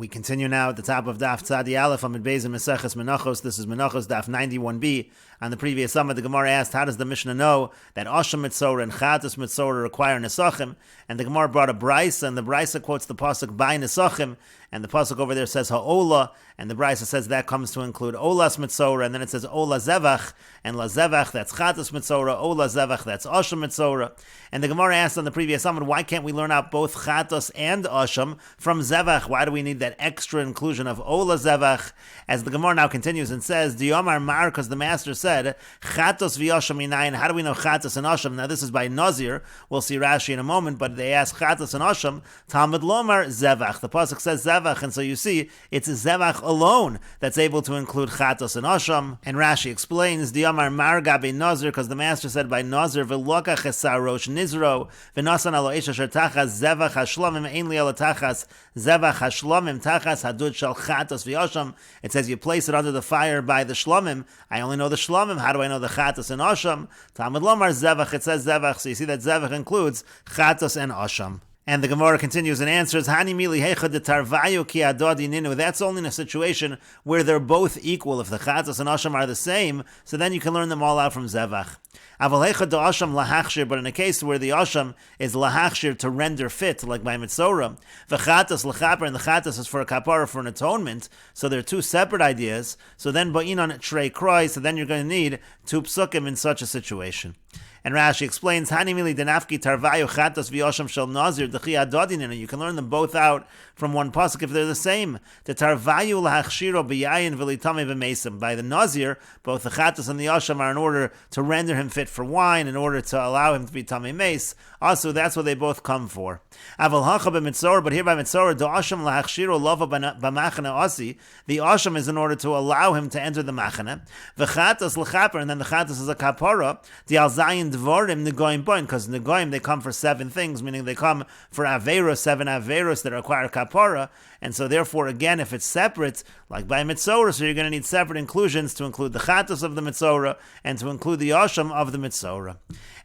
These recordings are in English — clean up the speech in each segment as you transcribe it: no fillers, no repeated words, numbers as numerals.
We continue now at the top of Daf Tzadi Aleph Amid Beis in Meseches Menachos. This is Menachos Daf 91b. On the previous summit, the Gemara asked, how does the Mishnah know that Asham Mitzorah and Chatas Mitzorah require Nesachim? And the Gemara brought a Brisa, and the Brisa quotes the pasuk by Nesachim, and the pasuk over there says Ha'ola, and the Brisa says that comes to include Olas Mitzorah, and then it says Ola Zevach, and La Zevach, that's Chatas Mitzorah, Ola Zevach, that's Asham Mitzorah. And the Gemara asked on the previous summit, why can't we learn out both Chatas and Asham from Zevach? Why do we need that extra inclusion of Ola Zevach? As the Gemara now continues and says, Diyomar Mar, because the master said, Chatos v'Asham inayin. How do we know Chatos and Asham? Now this is by Nazir. We'll see Rashi in a moment, but they ask Chatos and Asham. Talmud Lomar Zevach. The pasuk says Zevach, and so you see it's Zevach alone that's able to include Chatos and Asham. And Rashi explains, Diyomar Mar gabe Nazir, because the master said by Nazir, V'loka chesarosh nizro v'nasan alo esha sher tachas Zevach hashlamim ein li ala tachas Zevach hashlamim tachas hadud shel Chatos v'Asham. It says you place it under the fire by the shlamim. I only know the shlamim. How do I know the Chatos and Asham? Talmud Lomar Zevach. It says Zevach, so you see that Zevach includes Chatos and Asham. And the Gemara continues and answers, Hani mili heichad de tarvayu ki adodi ninu. That's only in a situation where they're both equal. If the Chatos and Asham are the same, so then you can learn them all out from Zevach. Aval heichad de Asham lahachshir, but in a case where the Asham is lahachshir to render fit, like by Mitzorah, the Chatos lachaper, and the Chatos is for a kapara, for an atonement, so they're two separate ideas. So then ba'in on trei kroi, so then you're going to need two psukim in such a situation. And Rashi explains, Hani mili denafki tarvayu chatos v'yosham shel nazir dechi adodinina. You can learn them both out from one pasuk if they're the same. The tarvayu lahachshiro b'yayin v'litame v'mesim. By the nazir, both the chatos and the yosham are in order to render him fit for wine, in order to allow him to be tamei meis. Also, that's what they both come for. Aval hacha b'mitzorah, but here by mitzorah, the asham lahachshiro lova b'machane asi. The asham is in order to allow him to enter the machane. The chatos l'chaper, and then the chatos is a kapara. The alzayin dvorim negoim boin, because negoim they come for 7 things, meaning they come for averos, 7 averos that require kapara, and so therefore again if it's separate, like by mitzorah, so you're going to need separate inclusions to include the chatos of the mitzorah and to include the asham of the mitzorah.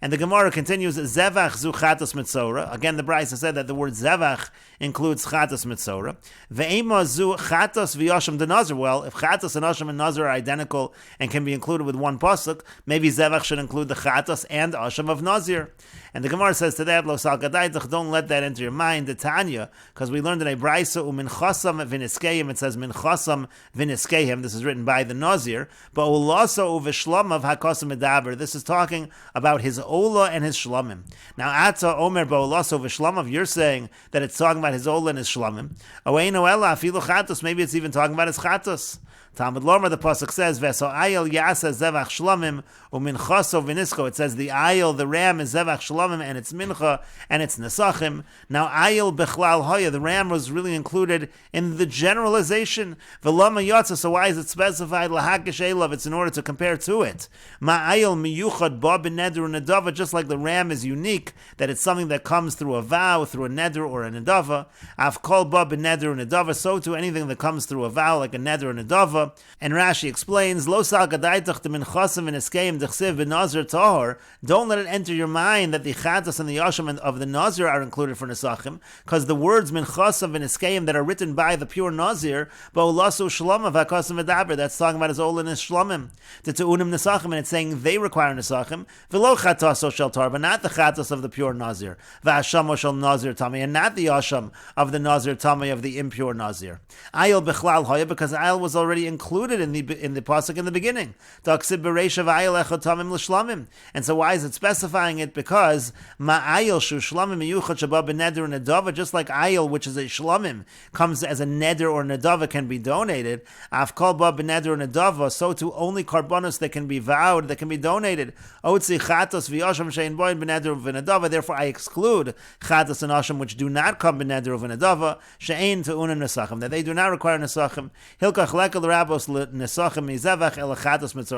And the Gemara continues, Zevach zu chatos mitzorah. Again, the Brisa said that the word Zevach includes chatos mitzorah. Ve'ema zu chatos v'yasham de nazir. Well, if chatos and asham and nazir are identical and can be included with one pasuk, maybe Zevach should include the chatos and asham of nazir. And the Gemara says to that, Lo sal gadaitach, don't let that enter your mind, the Tanya, because we learned in a Brisa, u'minchasam v'niskeim, it says minchasam v'niskeim, this is written by the nazir, but ulaso u'v'shlamav hakosam medaber, this is talking about his ola and his shlamim. Now, ata omer ba'ulaso v'shlamav, you're saying that it's talking about his ola and his shlamim. Oeino ela afilu chatos, maybe it's even talking about his chatos. Talmud Lomar, the pasuk says, "Veso ayil yasa zevach shlamim uminchaso v'nisko." It says the ayil, the ram, is zevach shlamim, and it's mincha, and it's nesachim. Now ayil bechlal hoya, the ram was really included in the generalization. V'lama yotza, so why is it specified lahakish elav? It's in order to compare to it. Ma ayil miyuchad ba b'neder nedava, just like the ram is unique, that it's something that comes through a vow, through a neder or a nedava. Av kol ba b'neder nedava, so too anything that comes through a vow, like a neder or nedava. And Rashi explains, Lo sal gadaitach de minchasim v'niskeim dechsiv b'nazir tahor. Don't let it enter your mind that the chatos and the yasham of the nazir are included for nesachim, because the words minchasim v'niskeim that are written by the pure nazir, ba'ulasu shlamav hakasim v'daber, that's talking about his ola and his shlamim, the te'unim nesachim, and it's saying they require nesachim, v'lo chataso shel tar, but not the chatos of the pure nazir, v'ashamo shel nazir tamei, and not the yasham of the nazir tamei, of the impure nazir. Ayil bechlal hoya, because ayil was already included in the pasuk in the beginning. And so why is it specifying it? Because ma'ayil shu shlamim miyuchad shaba b'neder nedava, just like ayil, which is a shlamim, comes as a neder or nedava, can be donated. Af kol ba b'neder nedava, so too only karbonos that can be vowed, that can be donated. Otzi chatos v'yasham shein boin b'neder v'nedava. Therefore, I exclude chatos and asham which do not come b'neder v'nedava, shein te'unim nesachim, that they do not require nesachim. Hilkach lekel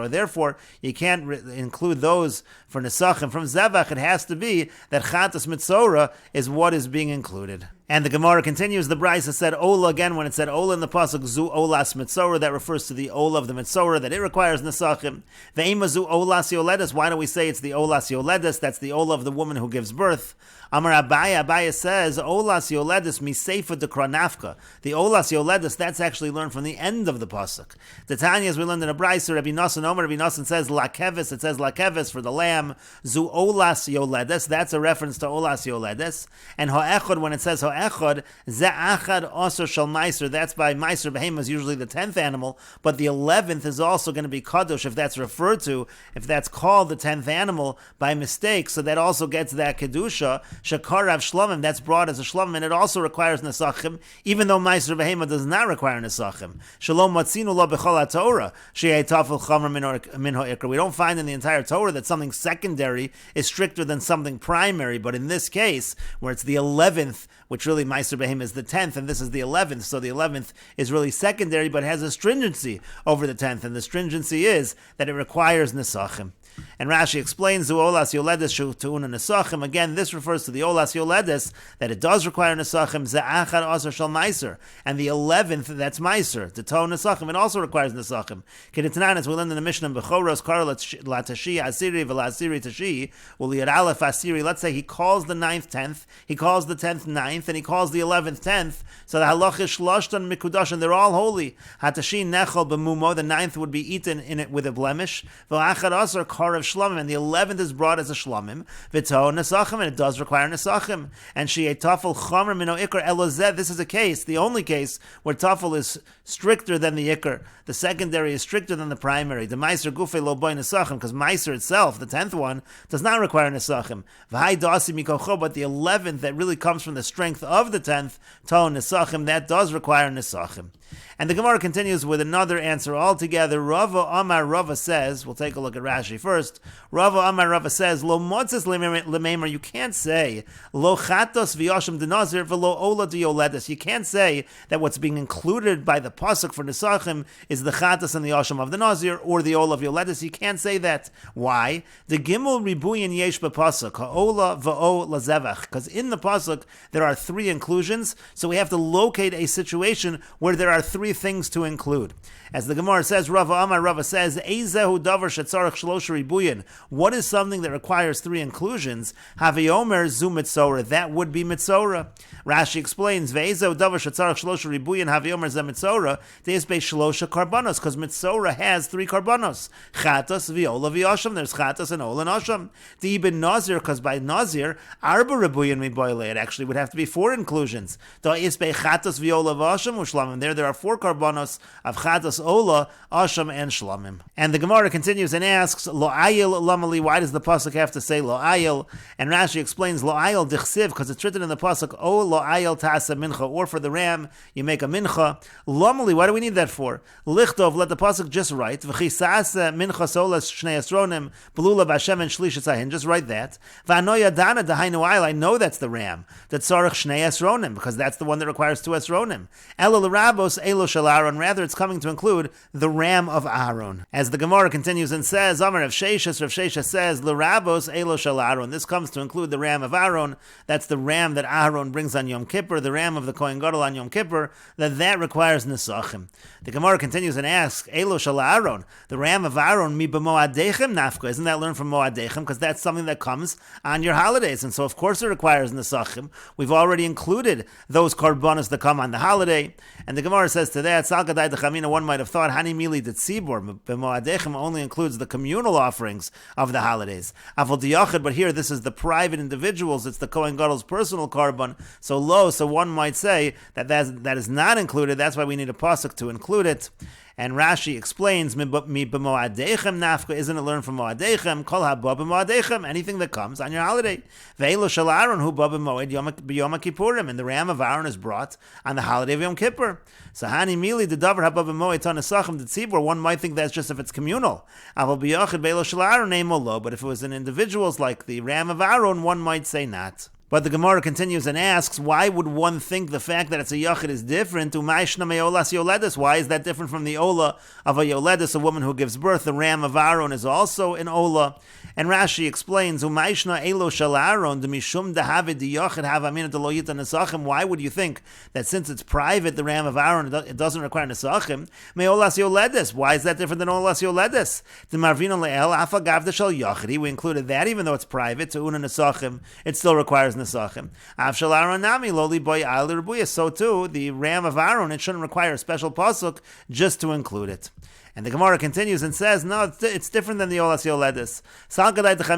Therefore, you can't include those for nesachim. From zevach, it has to be that chatos mitzorah is what is being included. And the Gemara continues, the Brisa said Ola again, when it said Ola in the Pasuk, Zu Olas Mitzorah, that refers to the Ola of the Mitzorah, that it requires Nesachim. Ve'ema Zu Olas Yoledes, why don't we say it's the Olas Yoledes, that's the Ola of the woman who gives birth. Amar Abaya says, Olas Yoledes Miseifa de Kronafka. The Olas Yoledes, that's actually learned from the end of the Pasuk. The Tanya, as we learned in a Brisa, Rabbi Nosson says Lakeves, it says Lakeves for the lamb. Zu Olas Yoledes, that's a reference to Olas Yoledes. And Ha'echad, when it says Ha'echad, Ze'achad Osir Shal Meiser, that's by Meiser Behema, is usually the 10th animal, but the 11th is also going to be Kadosh if that's referred to, if that's called the 10th animal by mistake, so that also gets that Kedusha. Shakarav Shlomim, that's brought as a Shlomim, and it also requires Nesachim, even though Meiser Behema does not require Nesachim. Shalom Matzinu Lo B'chol HaTorah, She'ei Tafel Chomer Min Ha'ikra. We don't find in the entire Torah that something secondary is stricter than something primary, but in this case, where it's the 11th, which really Meiser Behema is the 10th, and this is the 11th, so the 11th is really secondary, but has a stringency over the 10th, and the stringency is that it requires Nesachim. And Rashi explains, Olas Yoledes Shu'tuna Nesachim. Again, this refers to the Olas Yoledes, that it does require Nesachim, Ze'achad Asar Shal Meiser. And the 11th, that's Meiser, to Ton Nesachim, it also requires Nesachim. Keditanan, as we learned in the Mishnah, Bechoros Kar Latashi Asiri V'Lasiri Tashi, Uliyad Aleph Asiri. Let's say he calls the 9th 10th, he calls the 10th 9th, and he calls the 11th 10th. So the halach is Shloshtan Mikudash, and they're all holy. Hatashi Nechol B'mumo, the 9th would be eaten in it with a blemish. V'achad Asar Kar of Shlomim, and the 11th is brought as a Shlomim. V'to Nesachim, and it does require Nesachim. And she Tafel Chomer Mino Ikar Elozeh. This is a case, the only case where Tafel is stricter than the Ikar. The secondary is stricter than the primary. The Meiser Gufei Lo Boy Nesachim, because Meiser itself, the 10th one, does not require Nesachim. V'hai Dasi Mikocho, but the 11th that really comes from the strength of the 10th, To Nesachim, that does require Nesachim. And the Gemara continues with another answer altogether. Rava Amar Rava says, we'll take a look at Rashi first. Rava Amar Rava says, Lo motzes lememer, you can't say, Lo chatos v'yoshim denazir v'lo ola diyoledes. You can't say that what's being included by the pasuk for Nesachim is the chatos and the yoshim of the nazir, or the ola of yoledes. You can't say that. Why? The gimel ribuyin yesh b'pasuk, ha'ola v'o lazevach. Because in the pasuk, there are 3 inclusions, so we have to locate a situation where there are 3 things to include. As the Gemara says, Rava Amar Rava says, Eizehu davar shetzarach shlosh ribuyin. What is something that requires 3 inclusions? Haviomer zu mitzorah. That would be mitzorah. Rashi explains, Ve'ezehu davar shetzarach shlosh ribuyin haviomer ze mitzorah. There's be shlosha karbanos, because mitzorah has 3 karbanos. Chatas v'ola v'yosham. There's chatas and ola and osham. The ibn nazir, because by nazir, arba ribuyin miboyle. It actually would have to be 4 inclusions. There's be chatas v'ola v'osham u'shlamim. There are 4 karbanos of chatas, ola, asham, and shlamim. And the Gemara continues and asks, Lo ayil lamali, why does the pasuk have to say lo ayil? And Rashi explains, Lo ayil dichsiv, because it's written in the pasuk, O lo ayil tasa mincha, or for the ram, you make a mincha. Lamali, why do we need that for? Lichtov, let the pasuk just write, V'chisasa mincha solas shnei asronim, belula b'ashem and shlish etzahin, just write that. V'anoya dana dahainu ayil, I know that's the ram, that tzarech shnei asronim, because that's the one that requires 2 asronim. Elo l'rabos, elo shel Aaron, rather it's coming to include the ram of Aaron. As the Gemara continues and says, Amar Rav Sheshes says, L'rabos elo shel Aaron. This comes to include the ram of Aaron. That's the ram that Aaron brings on Yom Kippur, the ram of the Kohen Gadol on Yom Kippur, that requires Nesachim. The Gemara continues and asks, Elo shel Aaron, the ram of Aaron, mi b'moadechem nafka. Isn't that learned from Moadechem? Because that's something that comes on your holidays, and so of course it requires Nesachim. We've already included those karbanos that come on the holiday. And the Gemara says to that, Salgadai Dechamina, one might have thought, Hani Mili de Tzibor, B'moadechem only includes the communal offerings of the holidays. Avol Diyachid, but here this is the private individuals, it's the Kohen Gadol's personal karban, so one might say that is not included, that's why we need a pasuk to include it. And Rashi explains, Mi b'moadechem nafka, isn't it learned from moadechem? Kol haba b'moadechem, anything that comes on your holiday. Ve'elo shel Aaron hu ba b'moed b'yom kippurim, and the ram of Aaron is brought on the holiday of Yom Kippur. So hani mili the davar haba b'moed tanasachim the tzibur. One might think that's just if it's communal. Aval b'yachid ve'elo shel Aaron name lo, but if it was in individuals like the ram of Aaron, one might say not. But the Gemara continues and asks, why would one think the fact that it's a yachid is different? Why is that different from the ola of a yoledis, a woman who gives birth? The ram of Aaron is also an ola. And Rashi explains, why would you think that since it's private, the ram of Aaron, it doesn't require nesachim? Why is that different than olas yoledis? We included that, even though it's private, to una nesachim, it still requires nesachim. So too, the ram of Aaron, it shouldn't require a special pasuk just to include it. And the Gemara continues and says, no, it's different than the Olas Yoledis.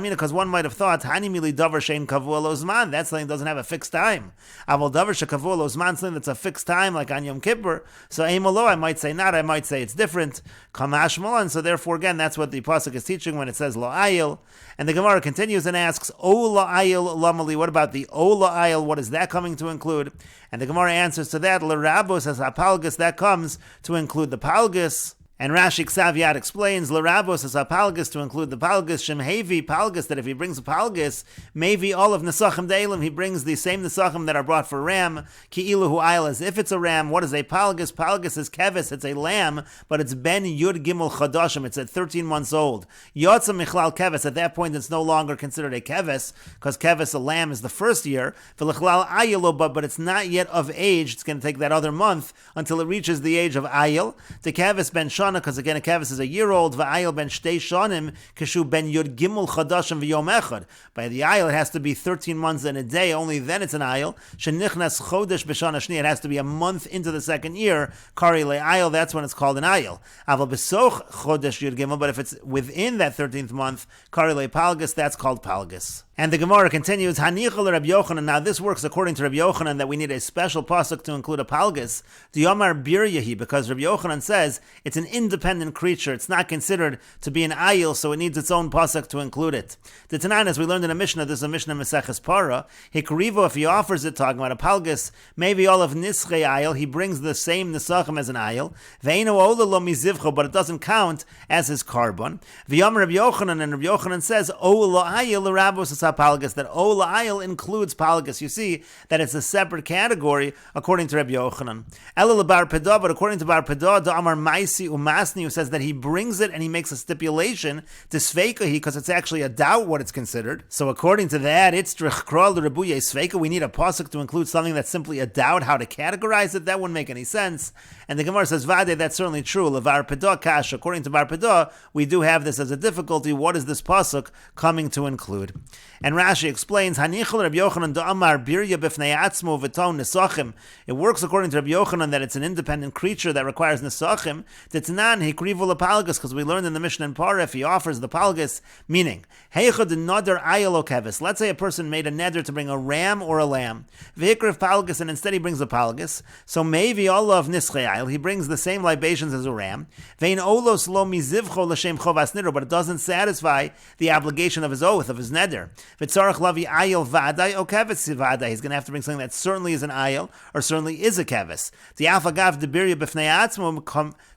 Because one might have thought, that something doesn't have a fixed time. Something that's a fixed time, like on Yom Kippur. So I might say not, I might say it's different. And so therefore, again, that's what the pasuk is teaching when it says lo ayil. And the Gemara continues and asks, Ola ayil lamali, what about the Ola ayil? What is that coming to include? And the Gemara answers to that, l'rabos as apalgus, that comes to include the palgus. And Rashi Ksaviat explains, L'rabos as a palgus, to include the palgus, Shem Hevi palgus, that if he brings a palgus, maybe all of Nesachim De'ilim, he brings the same Nesachim that are brought for ram, Ki ilu hu ayil, as if it's a ram. What is a palgus? Palgus is kevis, it's a lamb, but it's ben yud gimel chadashim, it's at 13 months old. Yotza michlal kevis, at that point it's no longer considered a kevis, because kevis, a lamb, is the first year. V'lechlal ayilo, but it's not yet of age, it's going to take that other month until it reaches the age of ayil. The kevis ben shana, because again a kevis is a year old. Va'ayil ben shtei shanim kashu ben yud gimel chadashim v'yom echad. By the ayil it has to be 13 months and a day. Only then it's an ayil. Shenichnas chodesh b'shana shni. It has to be a month into the second year. Kari le'ayil. That's when it's called an ayil. Aval b'soch chodesh yud gimel. But if it's within that 13th month, kari le'palgus. That's called palgus. And the Gemara continues, Hanichal Rabbi Yochanan. Now this works according to Rabbi Yochanan that we need a special pasuk to include a palgus. The Yomar Biryahi, because Rabbi Yochanan says it's an independent creature. It's not considered to be an ayil, so it needs its own pasuk to include it. The Tanan, as we learned in a Mishnah, this is a Mishnah Meseches Para. Hikrivo, if he offers it, talking about a palgus, maybe all of Nischei ayil, he brings the same Nesachim as an ayil. Ve'ino ola lo mizivcho, but it doesn't count as his carbon. V'yomar Rabbi Yochanan, and Rabbi Yochanan says, ola ayil l'rabos palgus, that ola ayil includes palgus. You see that it's a separate category according to Rabbi Yochanan. Ela bar pedah, but according to bar pedah, da amar maisi umasni, who says that he brings it and he makes a stipulation to sveikahi, because it's actually a doubt what it's considered. So according to that, it's drichkral rebuye sveika. We need a pasuk to include something that's simply a doubt how to categorize it. That wouldn't make any sense. And the Gemara says, Vade, that's certainly true. Levar pedah kash. According to bar pedah, we do have this as a difficulty. What is this pasuk coming to include? And Rashi explains, Hanichol Rabbi Yochanan da'amar birya b'fnei atzmo v'ton nesachim. It works according to Rabbi Yochanan that it's an independent creature that requires nesachim. T'tnan hikrivu lepalgus, because we learned in the Mishnah in Parah, if he offers the palgus, meaning heichad nadar ayalo kevis. Let's say a person made a neder to bring a ram or a lamb. V'hikriv palgus, and instead he brings a palgus. So maybe all of nischei ayil, he brings the same libations as a ram. Vein olos lo mizivcho l'shem chovas nidr, but it doesn't satisfy the obligation of his oath, of his neder. V'tzarach lavi ayil vaday o kevis vaday. He's going to have to bring something that certainly is an ayil or certainly is a kevis. The alfagav de birya b'fnei atzmo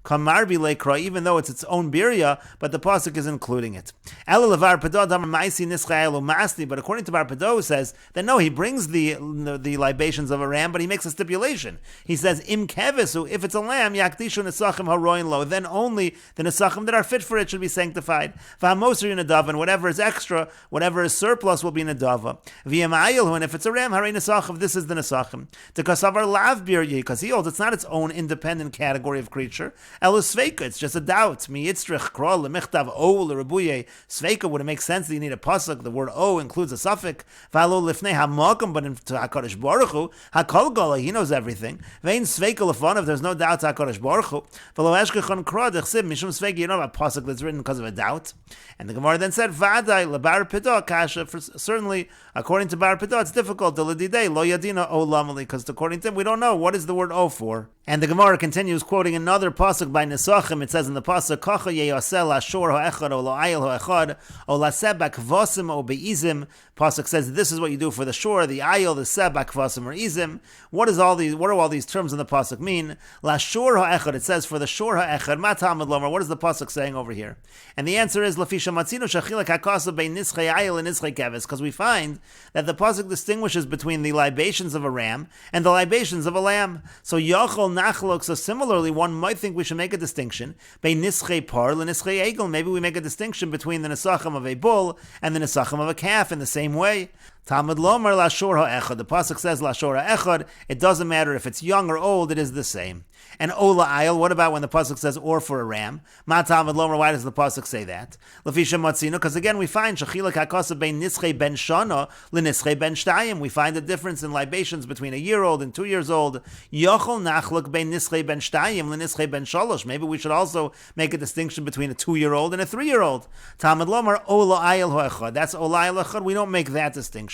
kamarbi lekra, even though it's its own birya, but the pasuk is including it. Ela levar pedah damar ma'isi nischei ayil umasni. But according to Bar Pedah, who says that no, he brings the libations of a ram, but he makes a stipulation. He says im kevisu, if it's a lamb, yakdishu nesachim haroin lo, then only the nesachim that are fit for it should be sanctified. V'hamosri nadav, and whatever is extra, whatever is surplus will be nedava. V'yem ayil, and if it's a ram, harei nesachim, this is the nesachim. The kasavar lav birya, because he holds it's not its own independent category of creature. Elos sveika, it's just a doubt. Mi yitzrich kral lemichtav o l'rebuye. Sveika, would it make sense that you need a pasuk? The word o includes a suffix. V'alo lifnei hamakom, but to HaKadosh Baruch Hu, HaKol Gola, he knows everything. Vein sveika lefonav, there's no doubt to HaKadosh Baruch Hu. V'lo eshkechon kra dechsib mishum sveika, you don't have a pasuk that's written because of a doubt. And the Gemara then said, V'adai lebar pedah kasha, certainly, according to Bar Pedah, it's difficult. Lo yadina o lamali, because according to him, we don't know what is the word o for. And the Gemara continues quoting another pasuk by Nesachim. It says in the pasuk, Kacha yeyasel ashor ha'echad o la'ayil ha'echad o la'sebak vosim o be'izim. Pasuk says this is what you do for the shore, the ayil, the sebak vosim or izim. What do all these terms in the pasuk mean? La'shor ha'echad. It says for the shore ha'echad. Ma Talmud lomar. What is the pasuk saying over here? And the answer is lafisha matzino shachilak hakasa bein nischei ayil and nischei keves, because we find that the pasuk distinguishes between the libations of a ram and the libations of a lamb. So yachol nachlok. So similarly, one might think we should make a distinction by nischei par and nischei egel. Maybe we make a distinction between the nesachim of a bull and the nesachim of a calf in the same way. Talmud lomer lashor ha'echad. The pasuk says lashor ha'echad. It doesn't matter if it's young or old; it is the same. And ola ayil. What about when the pasuk says or for a ram? Ma Talmud lomer. Why does the pasuk say that? Lefisha matzino. Because again, we find shachilak hakasa bein nischei ben shana lenischei ben shtayim. We find a difference in libations between a year old and 2 years old. Yochol nachluk bein nischei ben shtayim lenischei ben shalosh. Maybe we should also make a distinction between a 2-year-old and a 3-year-old. Talmud lomer ola ayil ha'echad. That's ola ayil ha'echad. We don't make that distinction.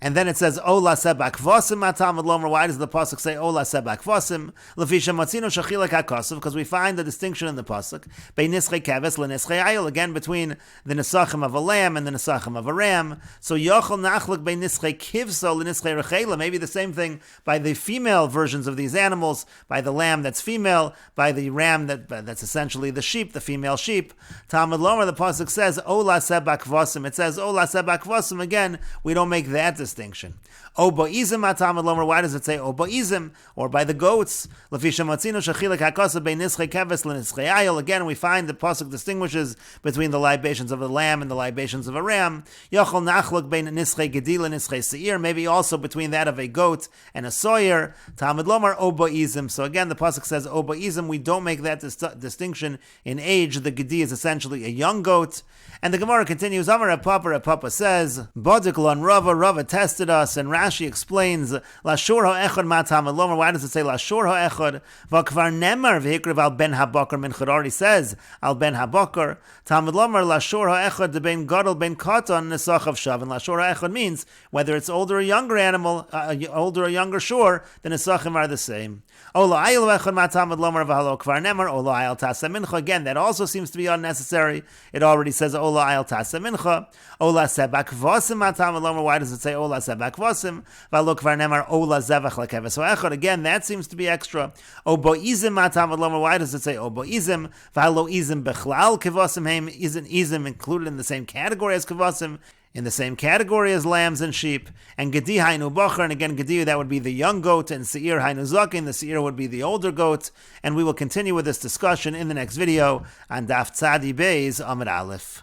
And then it says ola sebak vosim matamad lomer. Why does the pasuk say ola sebak vosim? Lefisha matzino shachilak hakasav, because we find the distinction in the pasuk bei nischei keves lenischei ayil, again between the nesachim of a lamb and the nesachim of a ram. So yochel nachluk bei nischei kivso lenischei rechela. Maybe the same thing by the female versions of these animals, by the lamb that's female, by the ram that's essentially the sheep, the female sheep. Talmud lomer, the pasuk says ola sebak vosim. It says ola sebak vosim. Again, we don't make that distinction. Oboizim atamad lomer. Why does it say oboizim? Or by the goats? Lefisha matzino shachilak hakasa bein nischei keves lenischei ayil. Again, we find the pasuk distinguishes between the libations of a lamb and the libations of a ram. Yochel nachluk bein nischei gedil and nischei seir. Maybe also between that of a goat and a soyer. Talmud lomer oboizim. So again, the pasuk says oboizim. We don't make that distinction in age. The gedi is essentially a young goat. And the Gemara continues. Amar Papa says, Bodiklan Rava tested us, and Rashi explains, Lashor ha'echad matam lomer. Why does it say Lashor ha'echad? V'kvar nemar v'hikriv al ben habakar minchad. Already says al ben habakar. Talmud lomer Lashor ha'echad ben gadol ben katan nesachav shav. And Lashor ha'echad means whether it's older or younger animal, older or younger shore, the nesachim are the same. Ola ayil v'echad matam lomer v'halo kvar nemar ola ayil tasa mincha. Again, that also seems to be unnecessary. It already says ola ayil tasa mincha. Ola sebak vosim matam lomer. Why does it say ola sebak vosim? V'halo kvar nemar ola zevach lekeves ha'echad. Again, that seems to be extra. Oboizim matam lomer. Why does it say oboizim? V'halo izim bechlal kevosim heim. Isn't izim included in the same category as kevosim? In the same category as lambs and sheep, and Gedi Hainu Bocher, and again Gedi, that would be the young goat, and Seir Hainu Zakin, the Seir would be the older goat, and we will continue with this discussion in the next video on Daf Tzadi Beis Amud Aleph.